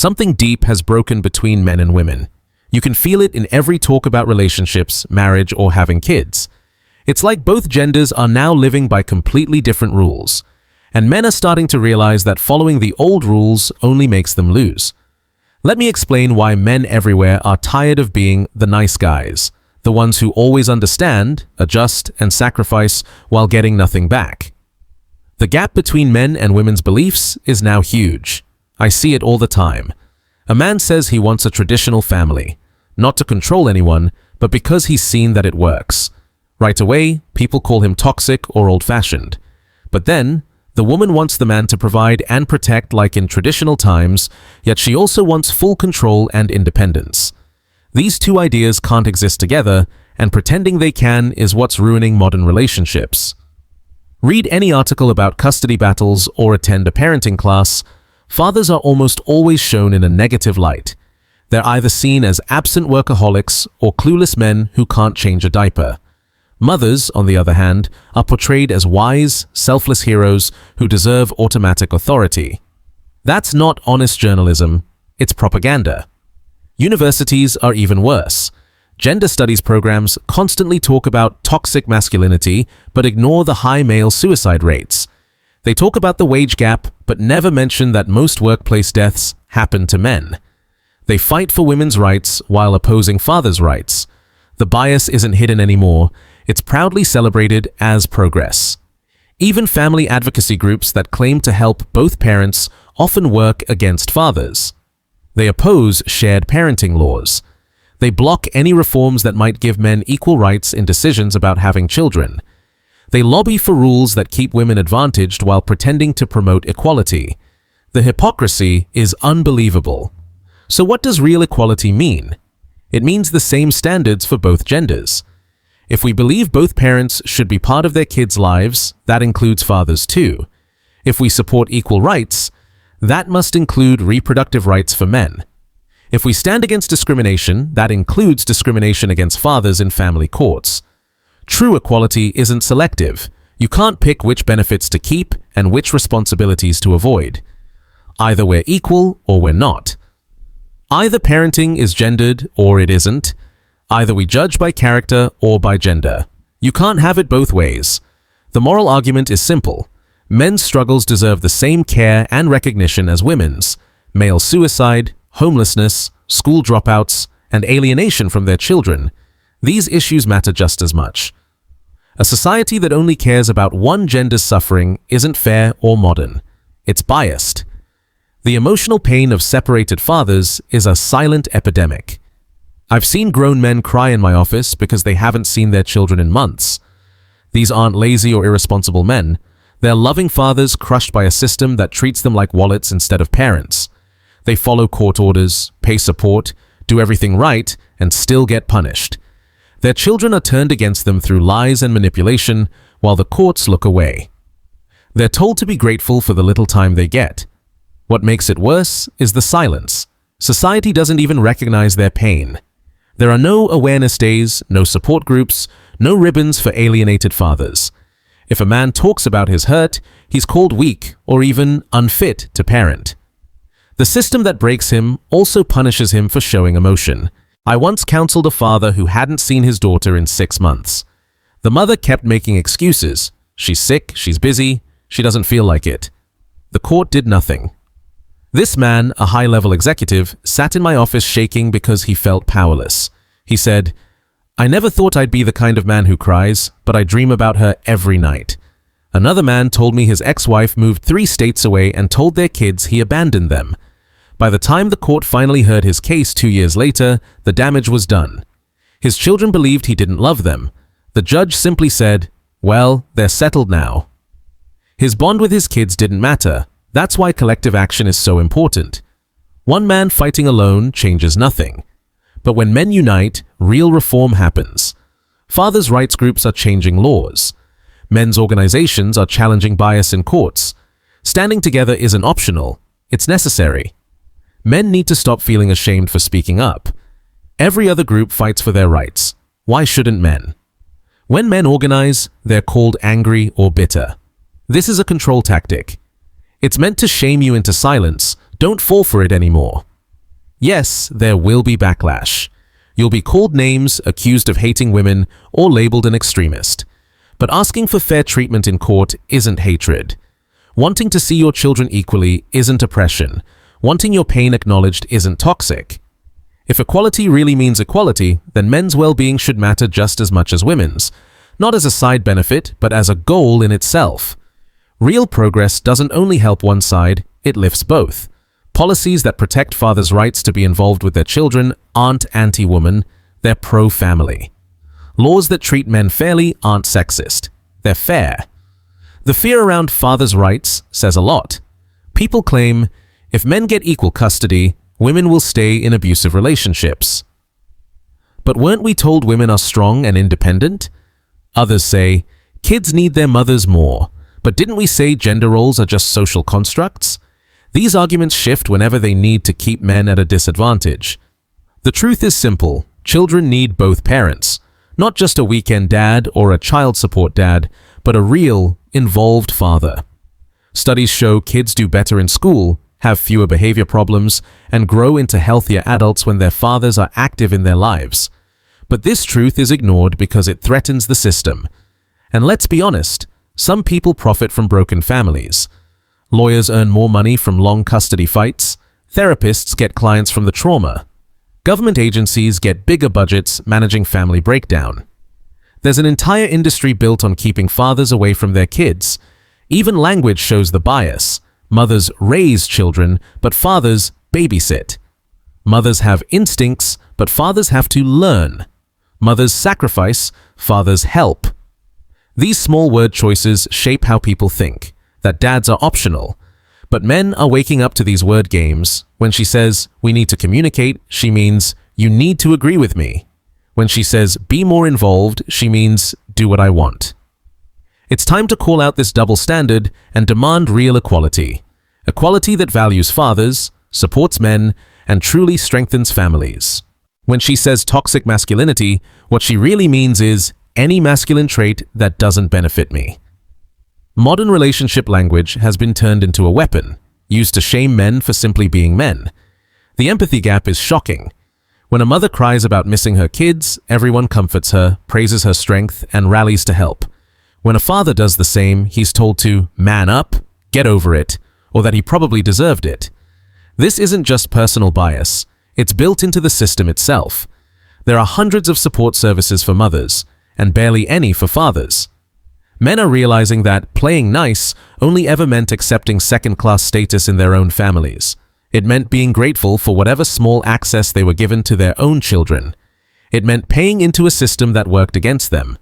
Something deep has broken between men and women. You can feel it in every talk about relationships, marriage, or having kids. It's like both genders are now living by completely different rules, and men are starting to realize that following the old rules only makes them lose. Let me explain why men everywhere are tired of being the nice guys, the ones who always understand, adjust, and sacrifice while getting nothing back. The gap between men and women's beliefs is now huge. I see it all the time. A man says he wants a traditional family, not to control anyone, but because he's seen that it works. Right away, people call him toxic or old-fashioned. But then, the woman wants the man to provide and protect like in traditional times, yet she also wants full control and independence. These two ideas can't exist together, and pretending they can is what's ruining modern relationships. Read any article about custody battles or attend a parenting class. Fathers are almost always shown in a negative light. They're either seen as absent workaholics or clueless men who can't change a diaper. Mothers, on the other hand, are portrayed as wise, selfless heroes who deserve automatic authority. That's not honest journalism, it's propaganda. Universities are even worse. Gender studies programs constantly talk about toxic masculinity but ignore the high male suicide rates. They talk about the wage gap but never mention that most workplace deaths happen to men. They fight for women's rights while opposing fathers' rights. The bias isn't hidden anymore. It's proudly celebrated as progress. Even family advocacy groups that claim to help both parents often work against fathers. They oppose shared parenting laws. They block any reforms that might give men equal rights in decisions about having children. They lobby for rules that keep women advantaged while pretending to promote equality. The hypocrisy is unbelievable. So what does real equality mean? It means the same standards for both genders. If we believe both parents should be part of their kids' lives, that includes fathers too. If we support equal rights, that must include reproductive rights for men. If we stand against discrimination, that includes discrimination against fathers in family courts. True equality isn't selective. You can't pick which benefits to keep and which responsibilities to avoid. Either we're equal or we're not. Either parenting is gendered or it isn't. Either we judge by character or by gender. You can't have it both ways. The moral argument is simple. Men's struggles deserve the same care and recognition as women's. Male suicide, homelessness, school dropouts, and alienation from their children. These issues matter just as much. A society that only cares about one gender's suffering isn't fair or modern. It's biased. The emotional pain of separated fathers is a silent epidemic. I've seen grown men cry in my office because they haven't seen their children in months. These aren't lazy or irresponsible men. They're loving fathers crushed by a system that treats them like wallets instead of parents. They follow court orders, pay support, do everything right, and still get punished. Their children are turned against them through lies and manipulation, while the courts look away. They're told to be grateful for the little time they get. What makes it worse is the silence. Society doesn't even recognize their pain. There are no awareness days, no support groups, no ribbons for alienated fathers. If a man talks about his hurt, he's called weak or even unfit to parent. The system that breaks him also punishes him for showing emotion. I once counseled a father who hadn't seen his daughter in 6 months. The mother kept making excuses. She's sick, she's busy, she doesn't feel like it. The court did nothing. This man, a high-level executive, sat in my office shaking because he felt powerless. He said, "I never thought I'd be the kind of man who cries, but I dream about her every night." Another man told me his ex-wife moved 3 states away and told their kids he abandoned them. By the time the court finally heard his case 2 years later, the damage was done. His children believed he didn't love them. The judge simply said, "Well, they're settled now." His bond with his kids didn't matter. That's why collective action is so important. One man fighting alone changes nothing. But when men unite, real reform happens. Fathers' rights groups are changing laws. Men's organizations are challenging bias in courts. Standing together isn't optional, it's necessary. Men need to stop feeling ashamed for speaking up. Every other group fights for their rights. Why shouldn't men? When men organize, they're called angry or bitter. This is a control tactic. It's meant to shame you into silence. Don't fall for it anymore. Yes, there will be backlash. You'll be called names, accused of hating women, or labeled an extremist. But asking for fair treatment in court isn't hatred. Wanting to see your children equally isn't oppression. Wanting your pain acknowledged isn't toxic. If equality really means equality, then men's well-being should matter just as much as women's, not as a side benefit, but as a goal in itself. Real progress doesn't only help one side, it lifts both. Policies that protect fathers' rights to be involved with their children aren't anti-woman, they're pro-family. Laws that treat men fairly aren't sexist, they're fair. The fear around fathers' rights says a lot. People claim, if men get equal custody, women will stay in abusive relationships. But weren't we told women are strong and independent? Others say, kids need their mothers more, but didn't we say gender roles are just social constructs? These arguments shift whenever they need to keep men at a disadvantage. The truth is simple, children need both parents, not just a weekend dad or a child support dad, but a real, involved father. Studies show kids do better in school, have fewer behavior problems, and grow into healthier adults when their fathers are active in their lives. But this truth is ignored because it threatens the system. And let's be honest, some people profit from broken families. Lawyers earn more money from long custody fights. Therapists get clients from the trauma. Government agencies get bigger budgets managing family breakdown. There's an entire industry built on keeping fathers away from their kids. Even language shows the bias. Mothers raise children, but fathers babysit. Mothers have instincts, but fathers have to learn. Mothers sacrifice, fathers help. These small word choices shape how people think, that dads are optional. But men are waking up to these word games. When she says, we need to communicate, she means, you need to agree with me. When she says, be more involved, she means, do what I want. It's time to call out this double standard and demand real equality. Equality that values fathers, supports men, and truly strengthens families. When she says toxic masculinity, what she really means is any masculine trait that doesn't benefit me. Modern relationship language has been turned into a weapon, used to shame men for simply being men. The empathy gap is shocking. When a mother cries about missing her kids, everyone comforts her, praises her strength, and rallies to help. When a father does the same, he's told to man up, get over it, or that he probably deserved it. This isn't just personal bias, it's built into the system itself. There are hundreds of support services for mothers, and barely any for fathers. Men are realizing that playing nice only ever meant accepting second-class status in their own families. It meant being grateful for whatever small access they were given to their own children. It meant paying into a system that worked against them.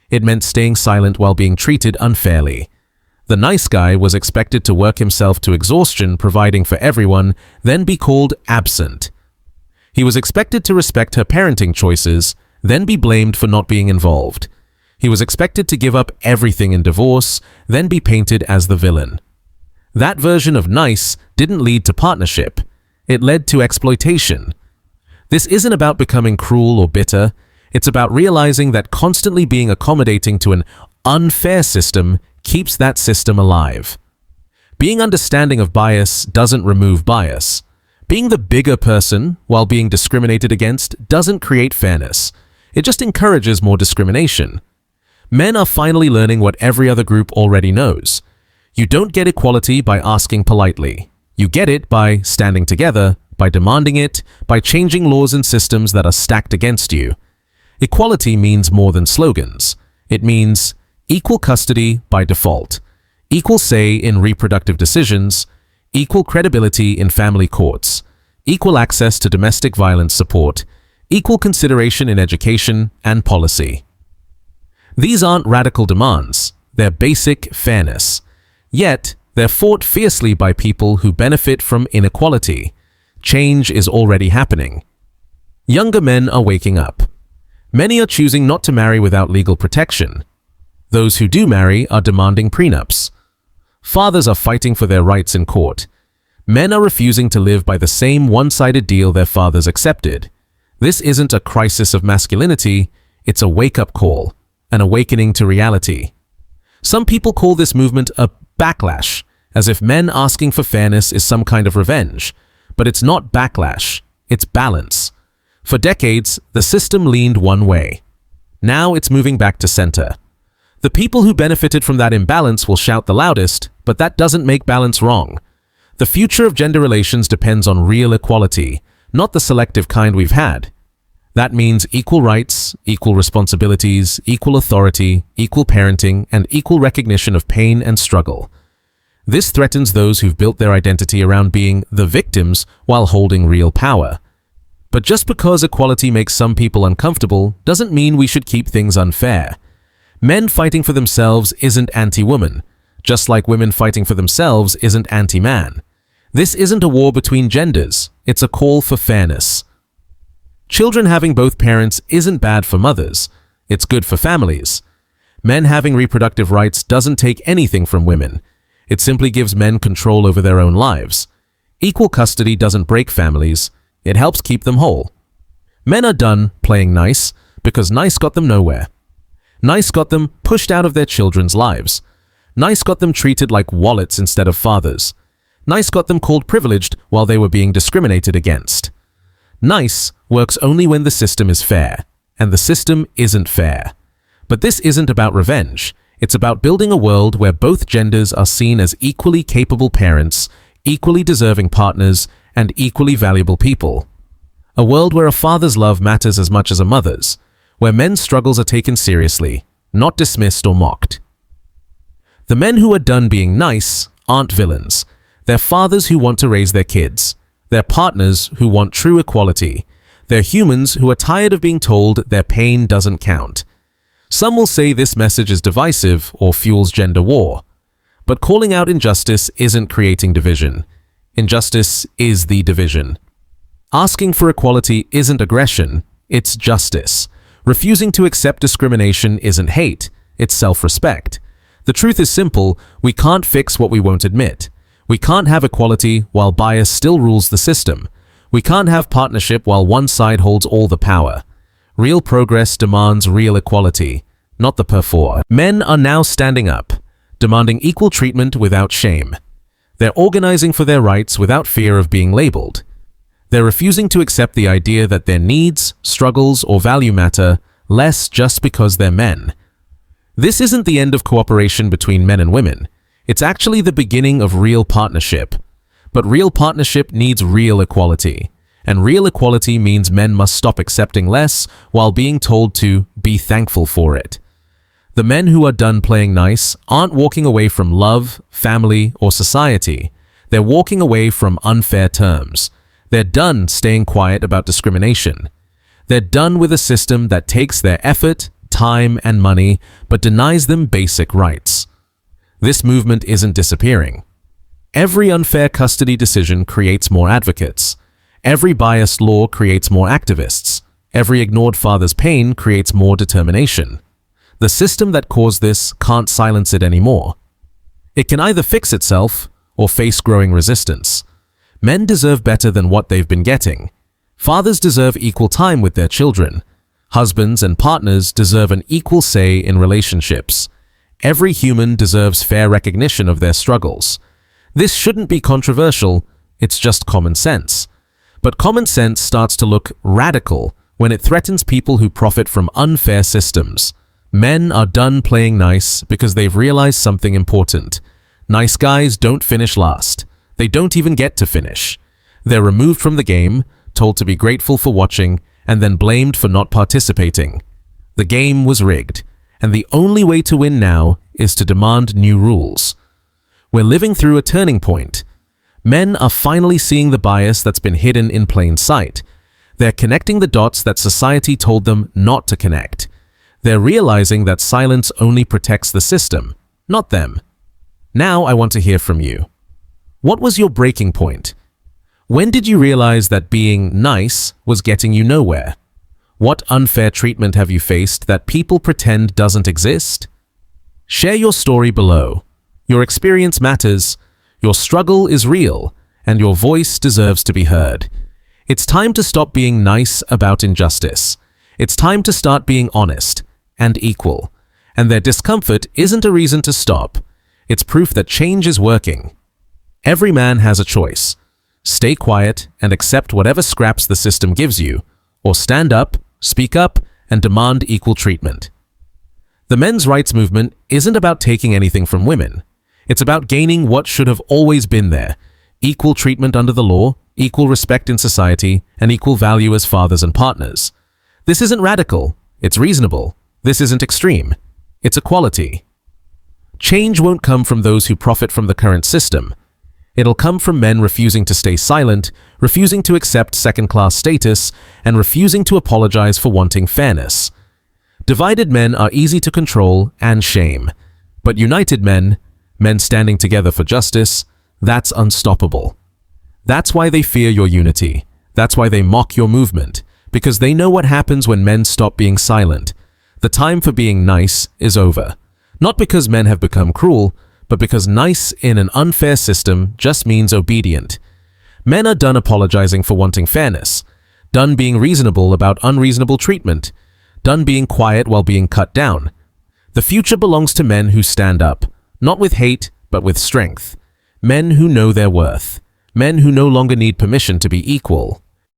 It meant staying silent while being treated unfairly. The nice guy was expected to work himself to exhaustion providing for everyone, then be called absent. He was expected to respect her parenting choices, then be blamed for not being involved. He was expected to give up everything in divorce, then be painted as the villain. That version of nice didn't lead to partnership. It led to exploitation. This isn't about becoming cruel or bitter. It's about realizing that constantly being accommodating to an unfair system keeps that system alive. Being understanding of bias doesn't remove bias. Being the bigger person while being discriminated against doesn't create fairness. It just encourages more discrimination. Men are finally learning what every other group already knows. You don't get equality by asking politely. You get it by standing together, by demanding it, by changing laws and systems that are stacked against you. Equality means more than slogans. It means equal custody by default, equal say in reproductive decisions, equal credibility in family courts, equal access to domestic violence support, equal consideration in education and policy. These aren't radical demands, they're basic fairness. Yet, they're fought fiercely by people who benefit from inequality. Change is already happening. Younger men are waking up. Many are choosing not to marry without legal protection. Those who do marry are demanding prenups. Fathers are fighting for their rights in court. Men are refusing to live by the same one-sided deal their fathers accepted. This isn't a crisis of masculinity, it's a wake-up call, an awakening to reality. Some people call this movement a backlash, as if men asking for fairness is some kind of revenge. But it's not backlash, it's balance. For decades, the system leaned one way. Now it's moving back to center. The people who benefited from that imbalance will shout the loudest, but that doesn't make balance wrong. The future of gender relations depends on real equality, not the selective kind we've had. That means equal rights, equal responsibilities, equal authority, equal parenting, and equal recognition of pain and struggle. This threatens those who've built their identity around being the victims while holding real power. But just because equality makes some people uncomfortable doesn't mean we should keep things unfair. Men fighting for themselves isn't anti-woman, just like women fighting for themselves isn't anti-man. This isn't a war between genders, it's a call for fairness. Children having both parents isn't bad for mothers, it's good for families. Men having reproductive rights doesn't take anything from women. It simply gives men control over their own lives. Equal custody doesn't break families, it helps keep them whole. Men are done playing nice because nice got them nowhere. Nice got them pushed out of their children's lives. Nice got them treated like wallets instead of fathers. Nice got them called privileged while they were being discriminated against. Nice works only when the system is fair, and the system isn't fair. But this isn't about revenge. It's about building a world where both genders are seen as equally capable parents, equally deserving partners, and equally valuable people. A world where a father's love matters as much as a mother's, where men's struggles are taken seriously, not dismissed or mocked. The men who are done being nice aren't villains. They're fathers who want to raise their kids. They're partners who want true equality. They're humans who are tired of being told their pain doesn't count. Some will say this message is divisive or fuels gender war. But calling out injustice isn't creating division. Injustice is the division. Asking for equality isn't aggression, it's justice. Refusing to accept discrimination isn't hate, it's self-respect. The truth is simple, we can't fix what we won't admit. We can't have equality while bias still rules the system. We can't have partnership while one side holds all the power. Real progress demands real equality, not the perfor. Men are now standing up, demanding equal treatment without shame. They're organizing for their rights without fear of being labeled. They're refusing to accept the idea that their needs, struggles, or value matter less just because they're men. This isn't the end of cooperation between men and women. It's actually the beginning of real partnership. But real partnership needs real equality. And real equality means men must stop accepting less while being told to be thankful for it. The men who are done playing nice aren't walking away from love, family, or society. They're walking away from unfair terms. They're done staying quiet about discrimination. They're done with a system that takes their effort, time, and money, but denies them basic rights. This movement isn't disappearing. Every unfair custody decision creates more advocates. Every biased law creates more activists. Every ignored father's pain creates more determination. The system that caused this can't silence it anymore. It can either fix itself or face growing resistance. Men deserve better than what they've been getting. Fathers deserve equal time with their children. Husbands and partners deserve an equal say in relationships. Every human deserves fair recognition of their struggles. This shouldn't be controversial, it's just common sense. But common sense starts to look radical when it threatens people who profit from unfair systems. Men are done playing nice because they've realized something important. Nice guys don't finish last. They don't even get to finish. They're removed from the game, told to be grateful for watching, and then blamed for not participating. The game was rigged, and the only way to win now is to demand new rules. We're living through a turning point. Men are finally seeing the bias that's been hidden in plain sight. They're connecting the dots that society told them not to connect. They're realizing that silence only protects the system, not them. Now I want to hear from you. What was your breaking point? When did you realize that being nice was getting you nowhere? What unfair treatment have you faced that people pretend doesn't exist? Share your story below. Your experience matters, your struggle is real, and your voice deserves to be heard. It's time to stop being nice about injustice. It's time to start being honest and equal. And their discomfort isn't a reason to stop. It's proof that change is working. Every man has a choice. Stay quiet and accept whatever scraps the system gives you, or stand up, speak up, and demand equal treatment. The men's rights movement isn't about taking anything from women. It's about gaining what should have always been there: equal treatment under the law, equal respect in society, and equal value as fathers and partners. This isn't radical, it's reasonable. This isn't extreme, it's equality. Change won't come from those who profit from the current system. It'll come from men refusing to stay silent, refusing to accept second-class status, and refusing to apologize for wanting fairness. Divided men are easy to control and shame, but united men, men standing together for justice, that's unstoppable. That's why they fear your unity. That's why they mock your movement, because they know what happens when men stop being silent. The time for being nice is over. Not because men have become cruel, but because nice in an unfair system just means obedient. Men are done apologizing for wanting fairness, done being reasonable about unreasonable treatment, done being quiet while being cut down. The future belongs to men who stand up, not with hate, but with strength. Men who know their worth. Men who no longer need permission to be equal.